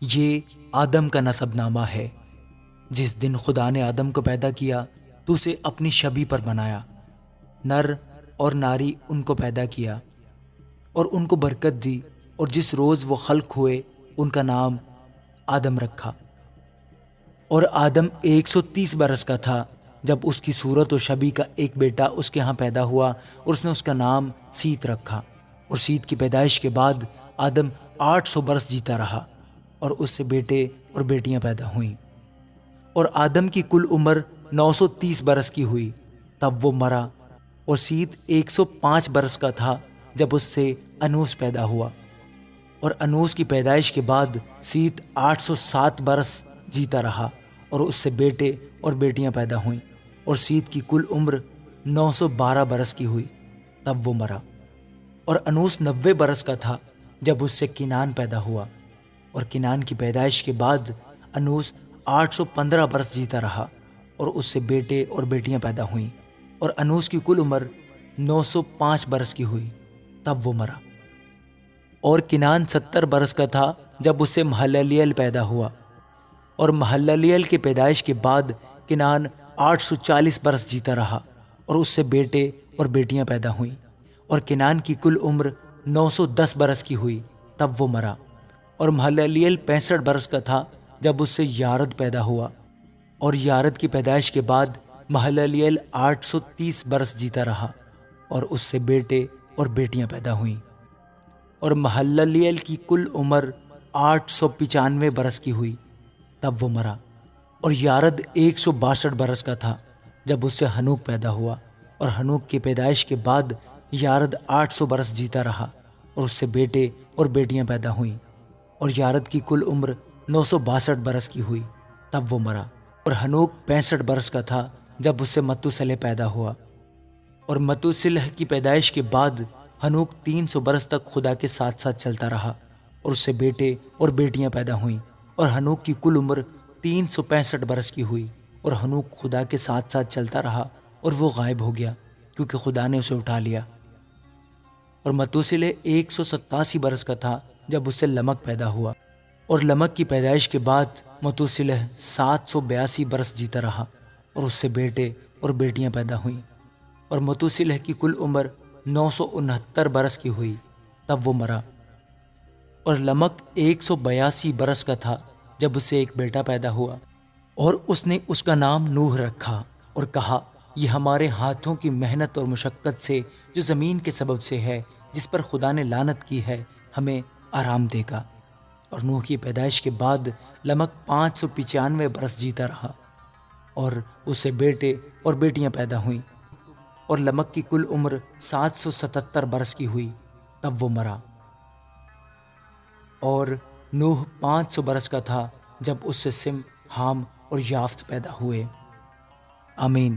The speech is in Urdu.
یہ آدم کا نسب نامہ ہے۔ جس دن خدا نے آدم کو پیدا کیا تو اسے اپنی شبیہ پر بنایا، نر اور ناری ان کو پیدا کیا اور ان کو برکت دی، اور جس روز وہ خلق ہوئے ان کا نام آدم رکھا۔ اور آدم 130 برس کا تھا جب اس کی صورت و شبیہ کا ایک بیٹا اس کے ہاں پیدا ہوا، اور اس نے اس کا نام سیت رکھا۔ اور سیت کی پیدائش کے بعد آدم 800 برس جیتا رہا، اور اس سے بیٹے اور بیٹیاں پیدا ہوئیں۔ اور آدم کی کل عمر 930 برس کی ہوئی تب وہ مرا۔ اور سیت 105 برس کا تھا جب اس سے انوس پیدا ہوا۔ اور انوس کی پیدائش کے بعد سیت 807 برس جیتا رہا، اور اس سے بیٹے اور بیٹیاں پیدا ہوئیں۔ اور سیت کی کل عمر 912 برس کی ہوئی تب وہ مرا۔ اور انوس 90 برس کا تھا جب اس سے کنان پیدا ہوا۔ اور کنان کی پیدائش کے بعد انوس 815 برس جیتا رہا، اور اس سے بیٹے اور بیٹیاں پیدا ہوئیں۔ اور انوس کی کل عمر 905 برس کی ہوئی تب وہ مرا۔ اور کنان 70 برس کا تھا جب اس سے مہللیل پیدا ہوا۔ اور مہللیل کے پیدائش کے بعد کنان 840 برس جیتا رہا، اور اس سے بیٹے اور بیٹیاں پیدا ہوئیں۔ اور کنان کی کل عمر 910 برس کی ہوئی تب وہ مرا۔ اور مہللیل 65 برس کا تھا جب اس سے یارد پیدا ہوا۔ اور یارد کی پیدائش کے بعد مہللیل 830 برس جیتا رہا، اور اس سے بیٹے اور بیٹیاں پیدا ہوئیں۔ اور مہللیل کی کل عمر 895 برس کی ہوئی تب وہ مرا۔ اور یارد 162 برس کا تھا جب اس سے ہنوک پیدا ہوا۔ اور ہنوک کی پیدائش کے بعد یارد 800 برس جیتا رہا، اور اس سے بیٹے اور بیٹیاں پیدا ہوئیں۔ اور یارد کی کل عمر 962 برس کی ہوئی تب وہ مرا۔ اور ہنوک 65 برس کا تھا جب اس سے متوسلح پیدا ہوا۔ اور متوسلح کی پیدائش کے بعد ہنوک 300 برس تک خدا کے ساتھ ساتھ چلتا رہا، اور اس سے بیٹے اور بیٹیاں پیدا ہوئیں۔ اور ہنوک کی کل عمر 365 برس کی ہوئی۔ اور ہنوک خدا کے ساتھ ساتھ چلتا رہا، اور وہ غائب ہو گیا کیونکہ خدا نے اسے اٹھا لیا۔ اور متوسلح 187 برس کا تھا جب اس سے لمک پیدا ہوا۔ اور لمک کی پیدائش کے بعد متوسلح 782 برس جیتا رہا، اور اس سے بیٹے اور بیٹیاں پیدا ہوئیں۔ اور متوسلح کی کل عمر 969 برس کی ہوئی تب وہ مرا۔ اور لمک 182 برس کا تھا جب اس سے ایک بیٹا پیدا ہوا، اور اس نے اس کا نام نوح رکھا، اور کہا یہ ہمارے ہاتھوں کی محنت اور مشقت سے جو زمین کے سبب سے ہے، جس پر خدا نے لعنت کی ہے، ہمیں آرام دے گا۔ اور نوح کی پیدائش کے بعد لمک 595 برس جیتا رہا، اور اس سے بیٹے اور بیٹیاں پیدا ہوئیں۔ اور لمک کی کل عمر 777 برس کی ہوئی تب وہ مرا۔ اور نوح 500 برس کا تھا جب اس سے سم، حام اور یافت پیدا ہوئے۔ آمین۔